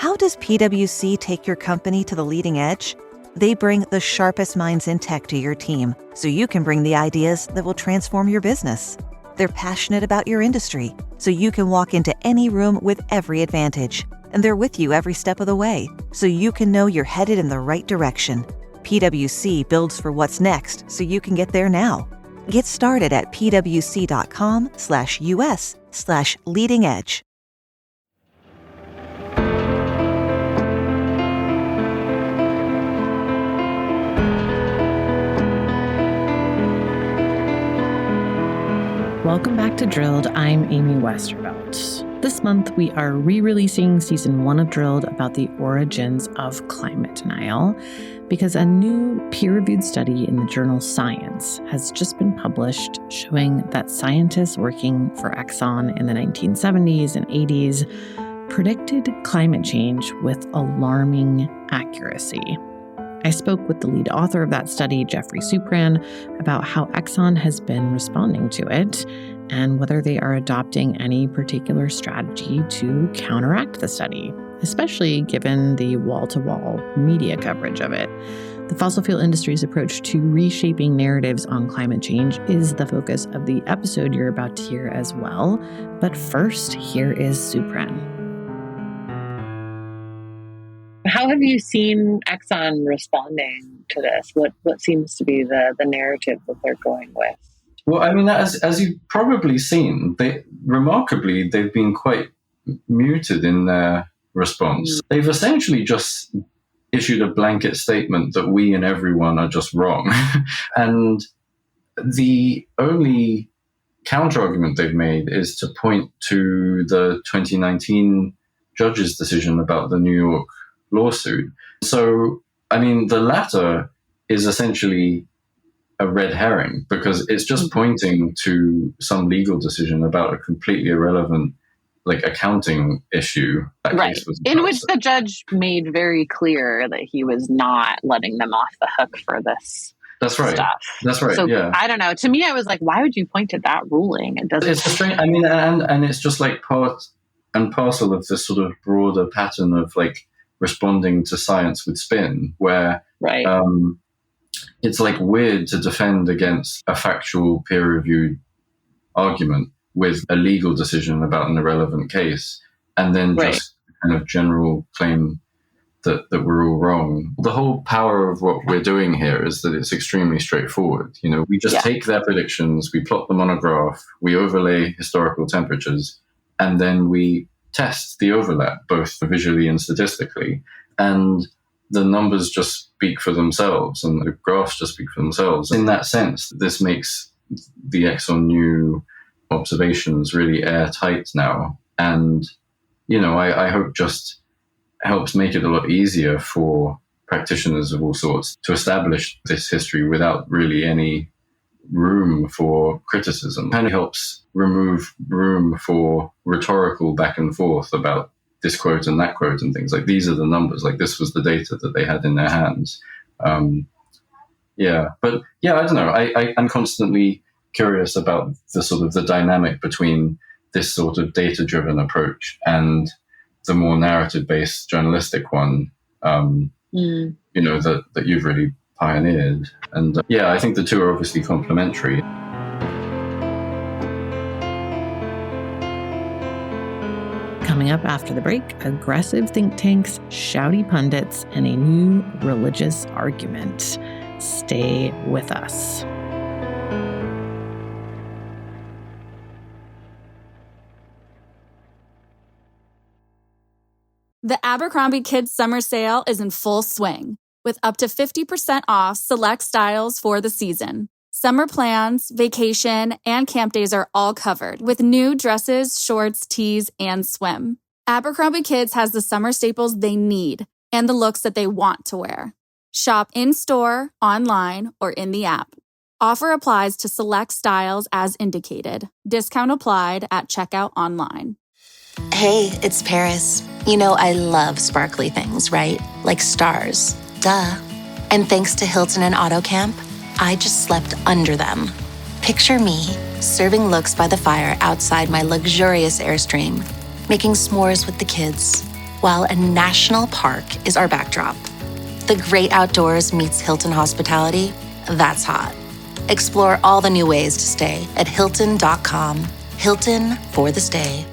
How does PwC take your company to the leading edge? They bring the sharpest minds in tech to your team, so you can bring the ideas that will transform your business. They're passionate about your industry, so you can walk into any room with every advantage. And they're with you every step of the way, so you can know you're headed in the right direction. PwC builds for what's next, so you can get there now. Get started at pwc.com/US/leading edge. Welcome back to Drilled. I'm Amy Westervelt. This month, we are re-releasing Season 1 of Drilled about the origins of climate denial because a new peer-reviewed study in the journal Science has just been published showing that scientists working for Exxon in the 1970s and 80s predicted climate change with alarming accuracy. I spoke with the lead author of that study, Jeffrey Supran, about how Exxon has been responding to it and whether they are adopting any particular strategy to counteract the study, especially given the wall-to-wall media coverage of it. The fossil fuel industry's approach to reshaping narratives on climate change is the focus of the episode you're about to hear as well. But first, here is Supran. How have you seen Exxon responding to this? What seems to be the narrative that they're going with? Well, I mean, as you've probably seen, they've been quite muted in their response. They've essentially just issued a blanket statement that we and everyone are just wrong. And the only counter-argument they've made is to point to the 2019 judge's decision about the New York lawsuit. So, I mean, the latter is essentially a red herring because it's just pointing to some legal decision about a completely irrelevant, accounting issue. Right. In which the judge made very clear that he was not letting them off the hook for this. That's right. Stuff. That's right. So, yeah. I don't know. To me, I was like, why would you point to that ruling? It doesn't. It's a strange. I mean, and it's just like part and parcel of this sort of broader pattern of responding to science with spin, where it's weird to defend against a factual peer-reviewed argument with a legal decision about an irrelevant case, and then just kind of general claim that we're all wrong. The whole power of what we're doing here is that it's extremely straightforward. We just take their predictions, we plot them on a graph, we overlay historical temperatures, and then we test the overlap, both visually and statistically. And the numbers just speak for themselves and the graphs just speak for themselves. In that sense, this makes the Exxon new observations really airtight now. And, I hope just helps make it a lot easier for practitioners of all sorts to establish this history without really any room for criticism. Kind of helps remove room for rhetorical back and forth about this quote and that quote and things. These are the numbers, this was the data that they had in their hands. But I don't know. I'm constantly curious about the sort of the dynamic between this sort of data-driven approach and the more narrative-based journalistic one, that you've really pioneered. And I think the two are obviously complementary. Coming up after the break, aggressive think tanks, shouty pundits, and a new religious argument. Stay with us. The Abercrombie Kids Summer Sale is in full swing, with up to 50% off select styles for the season. Summer plans, vacation, and camp days are all covered with new dresses, shorts, tees, and swim. Abercrombie Kids has the summer staples they need and the looks that they want to wear. Shop in-store, online, or in the app. Offer applies to select styles as indicated. Discount applied at checkout online. Hey, it's Paris. You know I love sparkly things, right? Like stars. Duh. And thanks to Hilton and AutoCamp, I just slept under them. Picture me, serving looks by the fire outside my luxurious Airstream, making s'mores with the kids, while a national park is our backdrop. The great outdoors meets Hilton hospitality. That's hot. Explore all the new ways to stay at Hilton.com. Hilton for the stay.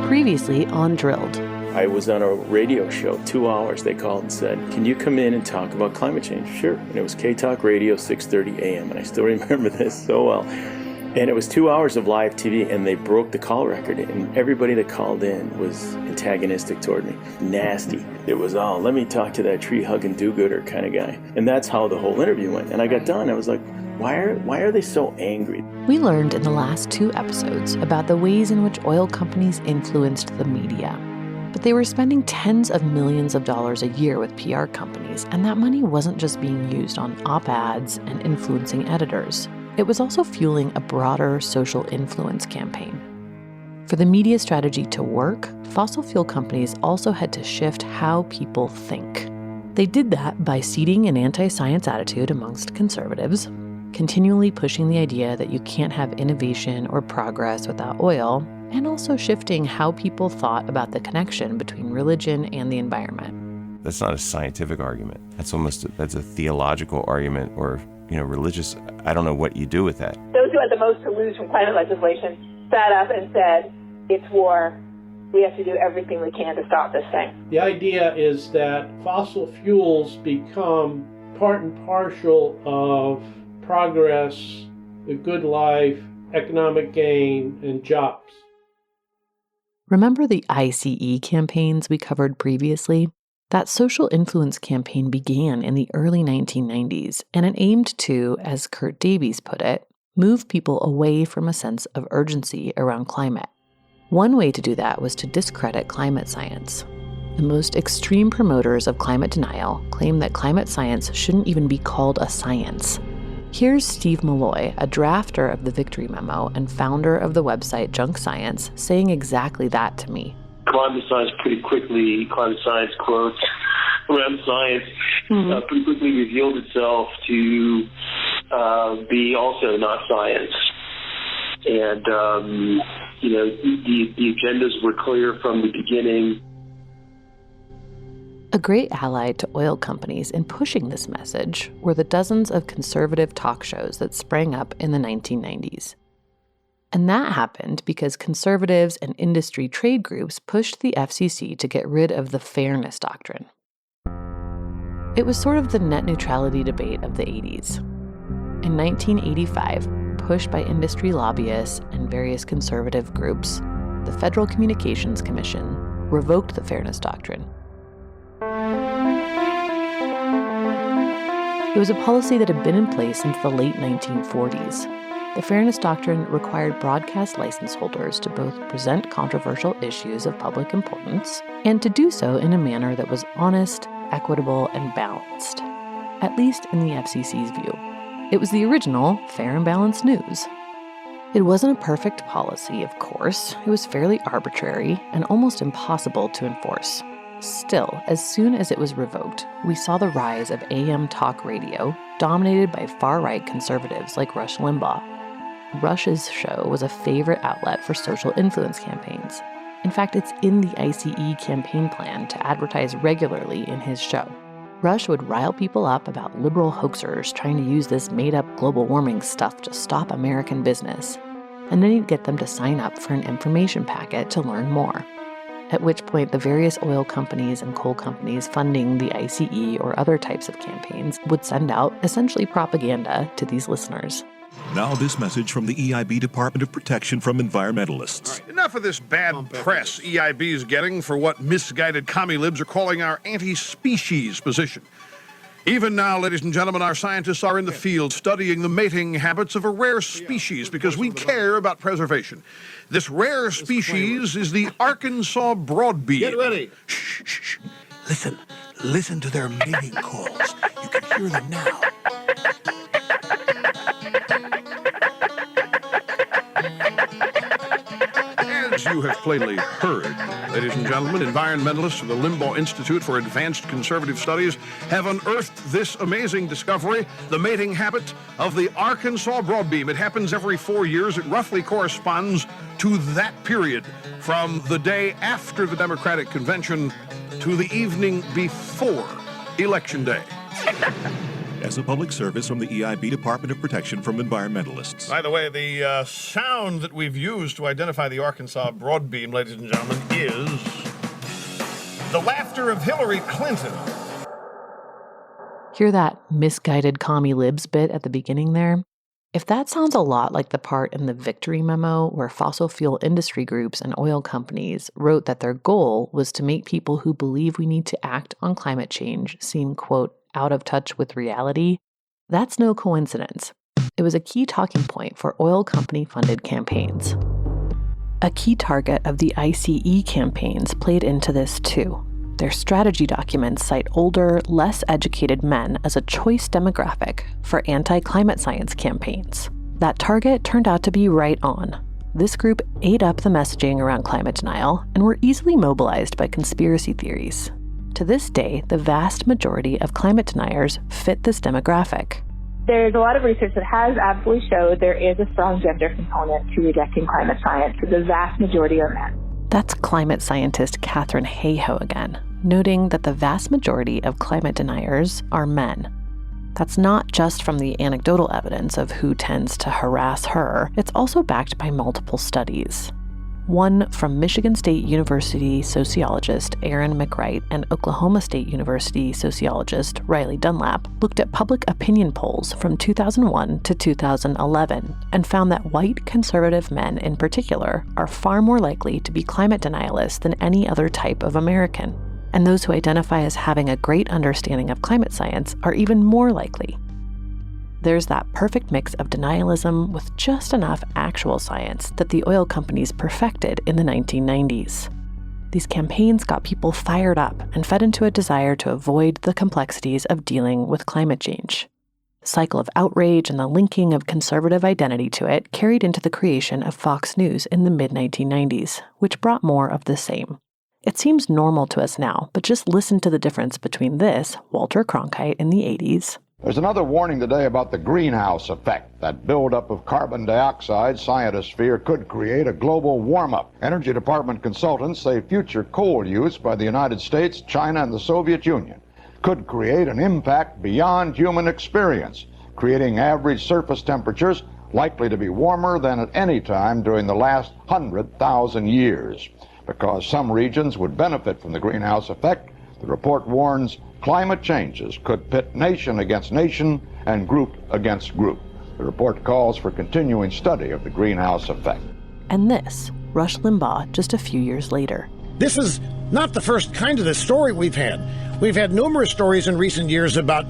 Previously on Drilled. I was on a radio show, 2 hours. They called and said, "Can you come in and talk about climate change?" Sure. And it was K-Talk Radio, 6:30 a.m. And I still remember this so well. And it was 2 hours of live TV, and they broke the call record. And everybody that called in was antagonistic toward me. Nasty. It was, "Oh, let me talk to that tree-hugging do-gooder kind of guy." And that's how the whole interview went. And I got done. I was like, why are they so angry? We learned in the last 2 episodes about the ways in which oil companies influenced the media. But they were spending tens of millions of dollars a year with PR companies, and that money wasn't just being used on op-eds and influencing editors. It was also fueling a broader social influence campaign. For the media strategy to work, fossil fuel companies also had to shift how people think. They did that by seeding an anti-science attitude amongst conservatives, continually pushing the idea that you can't have innovation or progress without oil, and also shifting how people thought about the connection between religion and the environment. That's not a scientific argument. That's a theological argument or, religious. I don't know what you do with that. Those who had the most to lose from climate legislation sat up and said, "It's war. We have to do everything we can to stop this thing." The idea is that fossil fuels become part and parcel of progress, the good life, economic gain, and jobs. Remember the ICE campaigns we covered previously? That social influence campaign began in the early 1990s, and it aimed to, as Kurt Davies put it, move people away from a sense of urgency around climate. One way to do that was to discredit climate science. The most extreme promoters of climate denial claim that climate science shouldn't even be called a science. Here's Steve Malloy, a drafter of the Victory Memo and founder of the website Junk Science, saying exactly that to me. Climate science quotes around science pretty quickly revealed itself to be also not science. And, the agendas were clear from the beginning. A great ally to oil companies in pushing this message were the dozens of conservative talk shows that sprang up in the 1990s. And that happened because conservatives and industry trade groups pushed the FCC to get rid of the fairness doctrine. It was sort of the net neutrality debate of the 80s. In 1985, pushed by industry lobbyists and various conservative groups, the Federal Communications Commission revoked the fairness doctrine. It was a policy that had been in place since the late 1940s. The Fairness Doctrine required broadcast license holders to both present controversial issues of public importance and to do so in a manner that was honest, equitable, and balanced, at least in the FCC's view. It was the original fair and balanced news. It wasn't a perfect policy, of course. It was fairly arbitrary and almost impossible to enforce. Still, as soon as it was revoked, we saw the rise of AM talk radio, dominated by far-right conservatives like Rush Limbaugh. Rush's show was a favorite outlet for social influence campaigns. In fact, it's in the ICE campaign plan to advertise regularly in his show. Rush would rile people up about liberal hoaxers trying to use this made-up global warming stuff to stop American business, and then he'd get them to sign up for an information packet to learn more. At which point the various oil companies and coal companies funding the ICE or other types of campaigns would send out essentially propaganda to these listeners. Now this message from the EIB Department of Protection from environmentalists. Right, enough of this bad press EIB is getting for what misguided commie-libs are calling our anti-species position. Even now, ladies and gentlemen, our scientists are in the field studying the mating habits of a rare species because we care about preservation. This rare species is the Arkansas broadbeard. Get ready. Shh, shh, shh. Listen to their mating calls. You can hear them now. As you have plainly heard, ladies and gentlemen, environmentalists from the Limbaugh Institute for Advanced Conservative Studies have unearthed this amazing discovery, the mating habit of the Arkansas broadbeam. It happens every 4 years. It roughly corresponds to that period from the day after the Democratic Convention to the evening before Election Day. As a public service from the EIB Department of Protection from Environmentalists. By the way, the sound that we've used to identify the Arkansas broadbeam, ladies and gentlemen, is the laughter of Hillary Clinton. Hear that misguided commie libs bit at the beginning there? If that sounds a lot like the part in the Victory Memo where fossil fuel industry groups and oil companies wrote that their goal was to make people who believe we need to act on climate change seem, quote, out of touch with reality, that's no coincidence. It was a key talking point for oil company-funded campaigns. A key target of the ICE campaigns played into this too. Their strategy documents cite older, less educated men as a choice demographic for anti-climate science campaigns. That target turned out to be right on. This group ate up the messaging around climate denial and were easily mobilized by conspiracy theories. To this day, the vast majority of climate deniers fit this demographic. There's a lot of research that has absolutely showed there is a strong gender component to rejecting climate science. The vast majority are men. That's climate scientist Katherine Hayhoe again, noting that the vast majority of climate deniers are men. That's not just from the anecdotal evidence of who tends to harass her, it's also backed by multiple studies. One from Michigan State University sociologist Aaron McWright and Oklahoma State University sociologist Riley Dunlap looked at public opinion polls from 2001 to 2011 and found that white conservative men in particular are far more likely to be climate denialists than any other type of American. And those who identify as having a great understanding of climate science are even more likely. There's that perfect mix of denialism with just enough actual science that the oil companies perfected in the 1990s. These campaigns got people fired up and fed into a desire to avoid the complexities of dealing with climate change. The cycle of outrage and the linking of conservative identity to it carried into the creation of Fox News in the mid-1990s, which brought more of the same. It seems normal to us now, but just listen to the difference between this, Walter Cronkite in the 80s, There's another warning today about the greenhouse effect. That buildup of carbon dioxide scientists fear could create a global warm-up. Energy Department consultants say future coal use by the United States, China, and the Soviet Union could create an impact beyond human experience, creating average surface temperatures likely to be warmer than at any time during the last 100,000 years. Because some regions would benefit from the greenhouse effect, the report warns climate changes could pit nation against nation and group against group. The report calls for continuing study of the greenhouse effect. And this, Rush Limbaugh just a few years later. This is not the first kind of this story we've had. We've had numerous stories in recent years about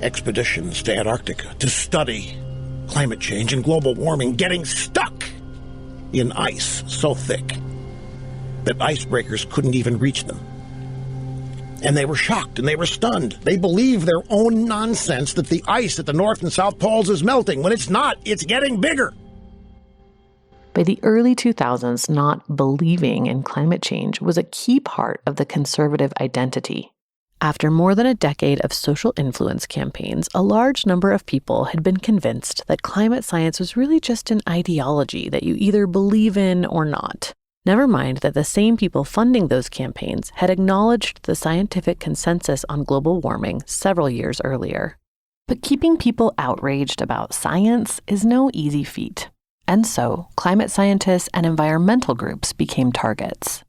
expeditions to Antarctica to study climate change and global warming getting stuck in ice so thick that icebreakers couldn't even reach them. And they were shocked and they were stunned. They believe their own nonsense that the ice at the North and South Poles is melting, when it's not. It's getting bigger. By the early 2000s, not believing in climate change was a key part of the conservative identity. After more than a decade of social influence campaigns, a large number of people had been convinced that climate science was really just an ideology that you either believe in or not. Never mind that the same people funding those campaigns had acknowledged the scientific consensus on global warming several years earlier. But keeping people outraged about science is no easy feat. And so, climate scientists and environmental groups became targets.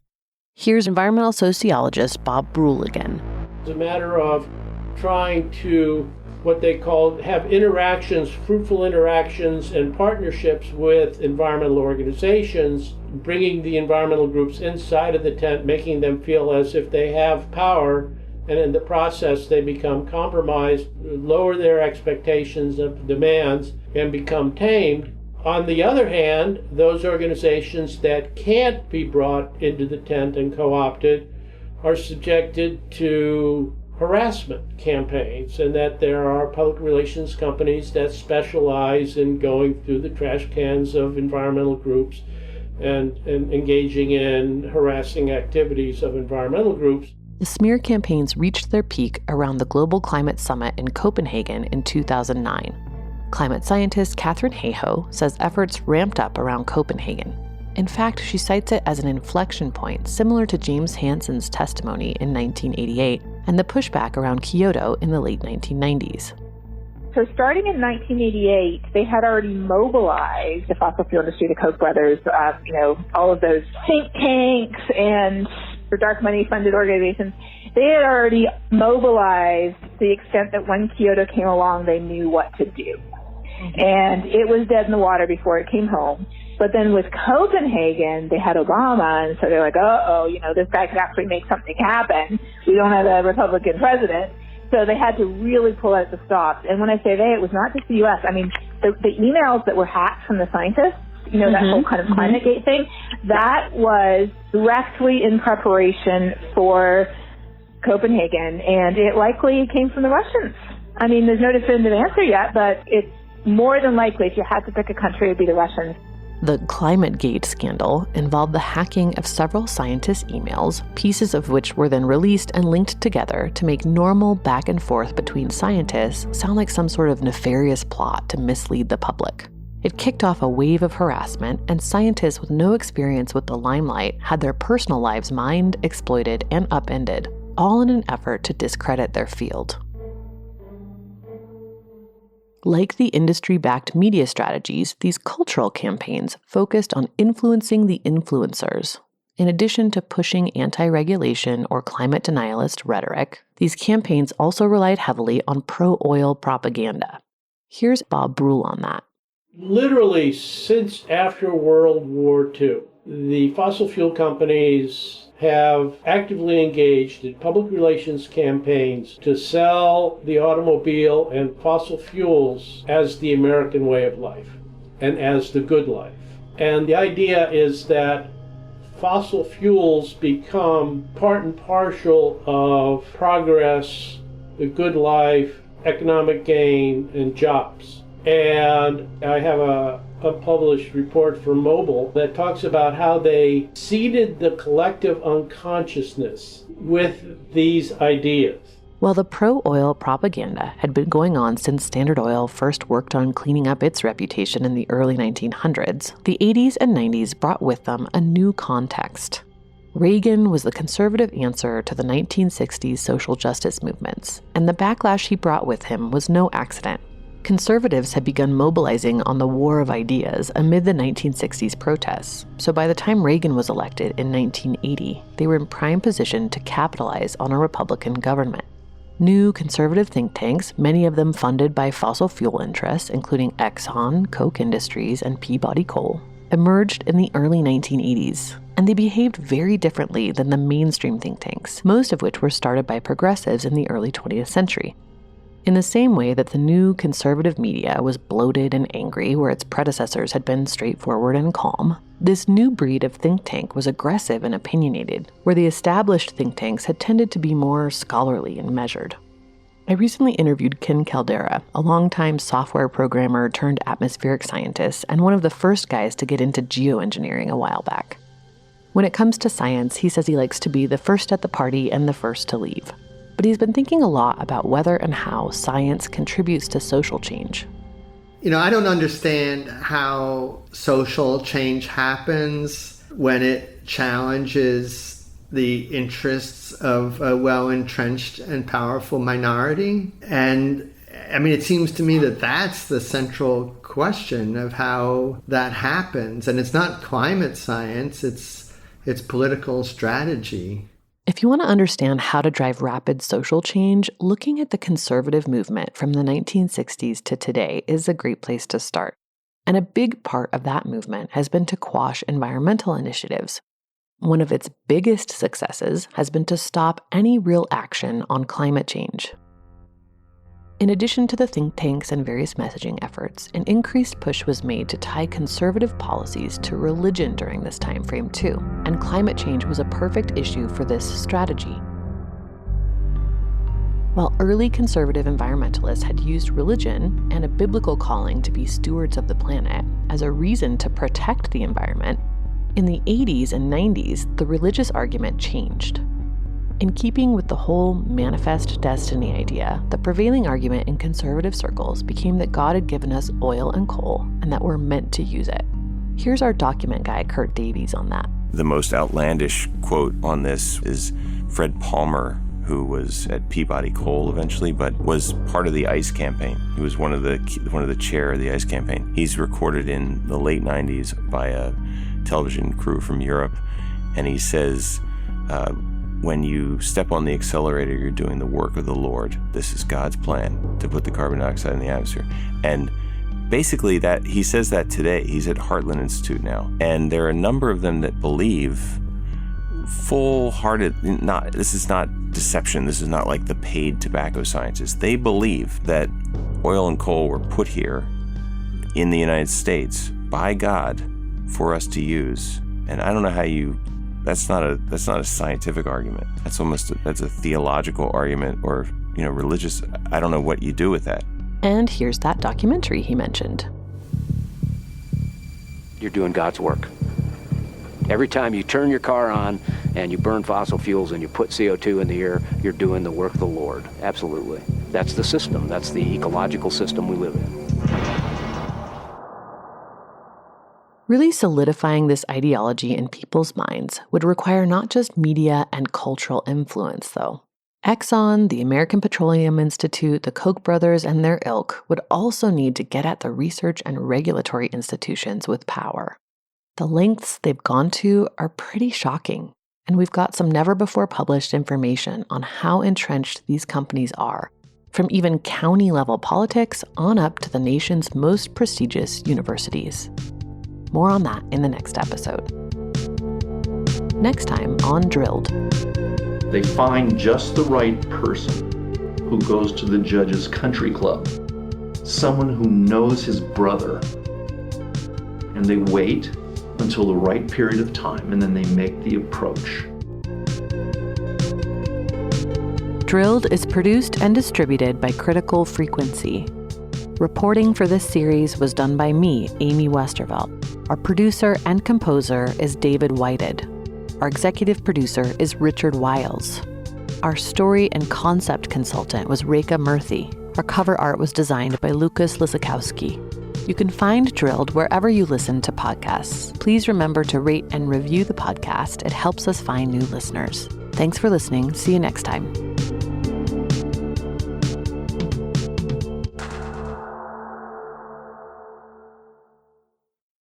Here's environmental sociologist Bob Brule again. It's a matter of trying to, what they call, have interactions, fruitful interactions and partnerships with environmental organizations, bringing the environmental groups inside of the tent, making them feel as if they have power, and in the process they become compromised, lower their expectations of demands, and become tamed. On the other hand, those organizations that can't be brought into the tent and co-opted are subjected to harassment campaigns, and that there are public relations companies that specialize in going through the trash cans of environmental groups and engaging in harassing activities of environmental groups. The smear campaigns reached their peak around the Global Climate Summit in Copenhagen in 2009. Climate scientist Katharine Hayhoe says efforts ramped up around Copenhagen. In fact, she cites it as an inflection point similar to James Hansen's testimony in 1988 and the pushback around Kyoto in the late 1990s. So starting in 1988, they had already mobilized the fossil fuel industry, the Koch brothers, all of those think tanks and dark money funded organizations. They had already mobilized to the extent that when Kyoto came along, they knew what to do. And it was dead in the water before it came home. But then with Copenhagen, they had Obama, and so they're like, this guy could actually make something happen. We don't have a Republican president. So they had to really pull out the stops. And when I say they, it was not just the U.S. I mean, the emails that were hacked from the scientists, that whole kind of ClimateGate thing, that was directly in preparation for Copenhagen, and it likely came from the Russians. I mean, there's no definitive answer yet, but it's more than likely, if you had to pick a country, it would be the Russians. The ClimateGate scandal involved the hacking of several scientists' emails, pieces of which were then released and linked together to make normal back and forth between scientists sound like some sort of nefarious plot to mislead the public. It kicked off a wave of harassment, and scientists with no experience with the limelight had their personal lives mined, exploited, and upended, all in an effort to discredit their field. Like the industry-backed media strategies, these cultural campaigns focused on influencing the influencers. In addition to pushing anti-regulation or climate denialist rhetoric, these campaigns also relied heavily on pro-oil propaganda. Here's Bob Brule on that. Literally, since after World War II, the fossil fuel companies have actively engaged in public relations campaigns to sell the automobile and fossil fuels as the American way of life and as the good life. And the idea is that fossil fuels become part and parcel of progress, the good life, economic gain, and jobs. And I have a unpublished report from Mobile that talks about how they seeded the collective unconsciousness with these ideas. Well, the pro-oil propaganda had been going on since Standard Oil first worked on cleaning up its reputation in the early 1900s. The 80s and 90s brought with them a new context. Reagan was the conservative answer to the 1960s social justice movements, and the backlash he brought with him was no accident. Conservatives had begun mobilizing on the war of ideas amid the 1960s protests, so by the time Reagan was elected in 1980, they were in prime position to capitalize on a Republican government. New conservative think tanks, many of them funded by fossil fuel interests, including Exxon, Koch Industries, and Peabody Coal, emerged in the early 1980s, and they behaved very differently than the mainstream think tanks, most of which were started by progressives in the early 20th century. In the same way that the new conservative media was bloated and angry where its predecessors had been straightforward and calm, this new breed of think tank was aggressive and opinionated, where the established think tanks had tended to be more scholarly and measured. I recently interviewed Ken Caldera, a longtime software programmer turned atmospheric scientist and one of the first guys to get into geoengineering a while back. When it comes to science, he says he likes to be the first at the party and the first to leave. But he's been thinking a lot about whether and how science contributes to social change. I don't understand how social change happens when it challenges the interests of a well-entrenched and powerful minority. And it seems to me that that's the central question of how that happens. And it's not climate science, it's political strategy. If you want to understand how to drive rapid social change, looking at the conservative movement from the 1960s to today is a great place to start. And a big part of that movement has been to quash environmental initiatives. One of its biggest successes has been to stop any real action on climate change. In addition to the think tanks and various messaging efforts, an increased push was made to tie conservative policies to religion during this time frame too, and climate change was a perfect issue for this strategy. While early conservative environmentalists had used religion and a biblical calling to be stewards of the planet as a reason to protect the environment, in the 80s and 90s, the religious argument changed. In keeping with the whole manifest destiny idea, the prevailing argument in conservative circles became that God had given us oil and coal and that we're meant to use it. Here's our document guy, Kurt Davies, on that. The most outlandish quote on this is Fred Palmer, who was at Peabody Coal eventually, but was part of the ICE campaign. He was one of the chair of the ICE campaign. He's recorded in the late 90s by a television crew from Europe, and he says, when you step on the accelerator, you're doing the work of the Lord. This is God's plan to put the carbon dioxide in the atmosphere. And basically that he says that today. He's at Heartland Institute now. And there are a number of them that believe full-hearted, this is not deception. This is not like the paid tobacco scientists. They believe that oil and coal were put here in the United States by God for us to use. And I don't know how that's not a scientific argument. That's a theological argument or, religious. I don't know what you do with that. And here's that documentary he mentioned. You're doing God's work. Every time you turn your car on and you burn fossil fuels and you put CO2 in the air, you're doing the work of the Lord. Absolutely. That's the system. That's the ecological system we live in. Really solidifying this ideology in people's minds would require not just media and cultural influence, though. Exxon, the American Petroleum Institute, the Koch brothers, and their ilk would also need to get at the research and regulatory institutions with power. The lengths they've gone to are pretty shocking, and we've got some never-before-published information on how entrenched these companies are, from even county-level politics on up to the nation's most prestigious universities. More on that in the next episode. Next time on Drilled. They find just the right person who goes to the judge's country club, someone who knows his brother, and they wait until the right period of time, and then they make the approach. Drilled is produced and distributed by Critical Frequency. Reporting for this series was done by me, Amy Westervelt. Our producer and composer is David Whited. Our executive producer is Richard Wiles. Our story and concept consultant was Reka Murthy. Our cover art was designed by Lucas Lisakowski. You can find Drilled wherever you listen to podcasts. Please remember to rate and review the podcast. It helps us find new listeners. Thanks for listening. See you next time.